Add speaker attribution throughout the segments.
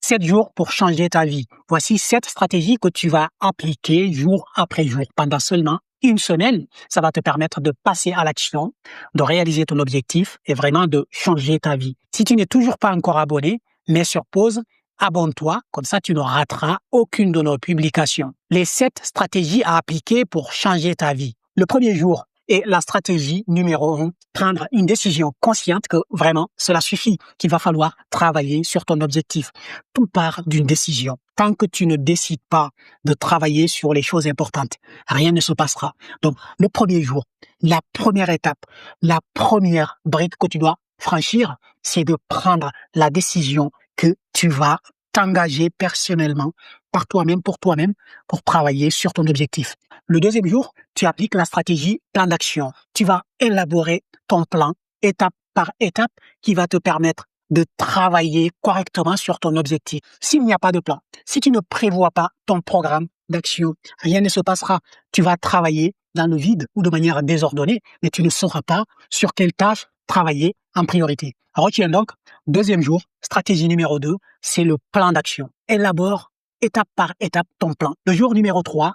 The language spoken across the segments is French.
Speaker 1: 7 jours pour changer ta vie. Voici 7 stratégies que tu vas appliquer jour après jour pendant seulement une semaine. Ça va te permettre de passer à l'action, de réaliser ton objectif et vraiment de changer ta vie. Si tu n'es toujours pas encore abonné, mets sur pause, abonne-toi, comme ça tu ne rateras aucune de nos publications. Les 7 stratégies à appliquer pour changer ta vie. Le premier jour est la stratégie numéro 1, prendre une décision consciente que vraiment cela suffit, qu'il va falloir travailler sur ton objectif. Tout part d'une décision. Tant que tu ne décides pas de travailler sur les choses importantes, rien ne se passera. Donc, le premier jour, la première étape, la première brique que tu dois franchir, c'est de prendre la décision que tu vas t'engager personnellement par toi-même, pour travailler sur ton objectif. Le deuxième jour, tu appliques la stratégie plan d'action. Tu vas élaborer ton plan étape par étape qui va te permettre de travailler correctement sur ton objectif. S'il n'y a pas de plan, si tu ne prévois pas ton programme d'action, rien ne se passera. Tu vas travailler dans le vide ou de manière désordonnée, mais tu ne sauras pas sur quelle tâche travailler en priorité. Retiens donc, deuxième jour, stratégie numéro 2, c'est le plan d'action. Élabore étape par étape ton plan. Le jour numéro 3,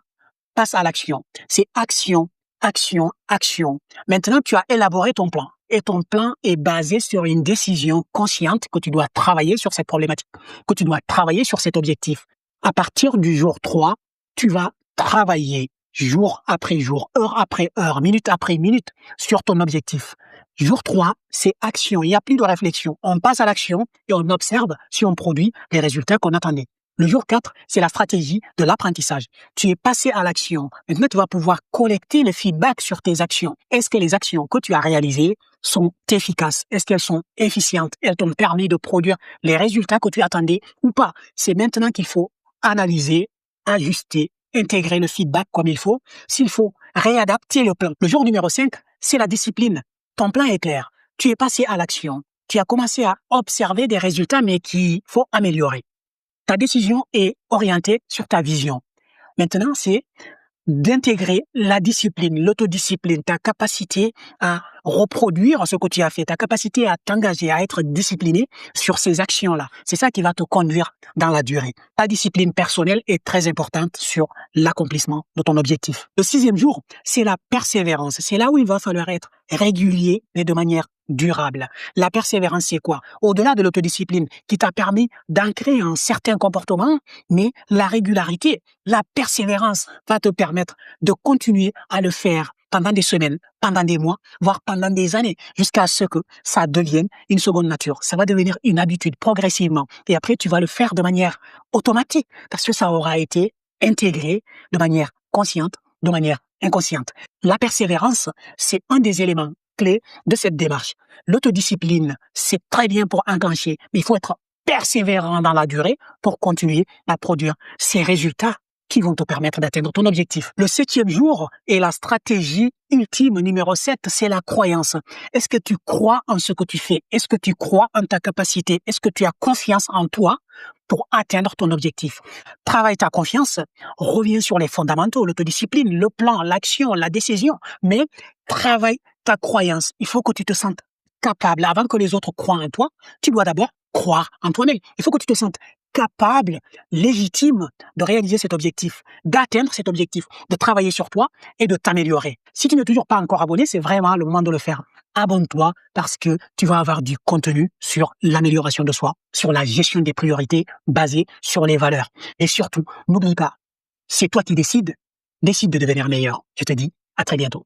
Speaker 1: passe à l'action. C'est action, action, action. Maintenant, tu as élaboré ton plan. Et ton plan est basé sur une décision consciente que tu dois travailler sur cette problématique, que tu dois travailler sur cet objectif. À partir du jour 3, tu vas travailler jour après jour, heure après heure, minute après minute sur ton objectif. Jour 3, c'est action. Il n'y a plus de réflexion. On passe à l'action et on observe si on produit les résultats qu'on attendait. Le jour 4, c'est la stratégie de l'apprentissage. Tu es passé à l'action. Maintenant, tu vas pouvoir collecter le feedback sur tes actions. Est-ce que les actions que tu as réalisées sont efficaces? Est-ce qu'elles sont efficientes? Elles t'ont permis de produire les résultats que tu attendais ou pas? C'est maintenant qu'il faut analyser, ajuster, intégrer le feedback comme il faut. S'il faut, réadapter le plan. Le jour numéro 5, c'est la discipline. Ton plan est clair. Tu es passé à l'action. Tu as commencé à observer des résultats, mais qu'il faut améliorer. Ta décision est orientée sur ta vision. Maintenant, c'est d'intégrer la discipline, l'autodiscipline, ta capacité à reproduire ce que tu as fait, ta capacité à t'engager, à être discipliné sur ces actions-là. C'est ça qui va te conduire dans la durée. Ta discipline personnelle est très importante sur l'accomplissement de ton objectif. Le 6e jour, c'est la persévérance. C'est là où il va falloir être régulier, mais de manière durable. La persévérance, c'est quoi? Au-delà de l'autodiscipline qui t'a permis d'ancrer un certain comportement, mais la régularité, la persévérance va te permettre de continuer à le faire pendant des semaines, pendant des mois, voire pendant des années, jusqu'à ce que ça devienne une seconde nature. Ça va devenir une habitude progressivement. Et après, tu vas le faire de manière automatique parce que ça aura été intégré de manière consciente, de manière inconsciente. La persévérance, c'est un des éléments clés de cette démarche. L'autodiscipline, c'est très bien pour enclencher, mais il faut être persévérant dans la durée pour continuer à produire ces résultats qui vont te permettre d'atteindre ton objectif. Le 7e jour est la stratégie ultime numéro 7, c'est la croyance. Est-ce que tu crois en ce que tu fais? Est-ce que tu crois en ta capacité? Est-ce que tu as confiance en toi pour atteindre ton objectif? Travaille ta confiance, reviens sur les fondamentaux, l'autodiscipline, le plan, l'action, la décision, mais travaille ta croyance. Il faut que tu te sentes capable. Avant que les autres croient en toi, tu dois d'abord croire en toi-même. Il faut que tu te sentes capable, légitime de réaliser cet objectif, d'atteindre cet objectif, de travailler sur toi et de t'améliorer. Si tu n'es toujours pas encore abonné, c'est vraiment le moment de le faire. Abonne-toi parce que tu vas avoir du contenu sur l'amélioration de soi, sur la gestion des priorités basées sur les valeurs. Et surtout, n'oublie pas, c'est toi qui décides de devenir meilleur. Je te dis à très bientôt.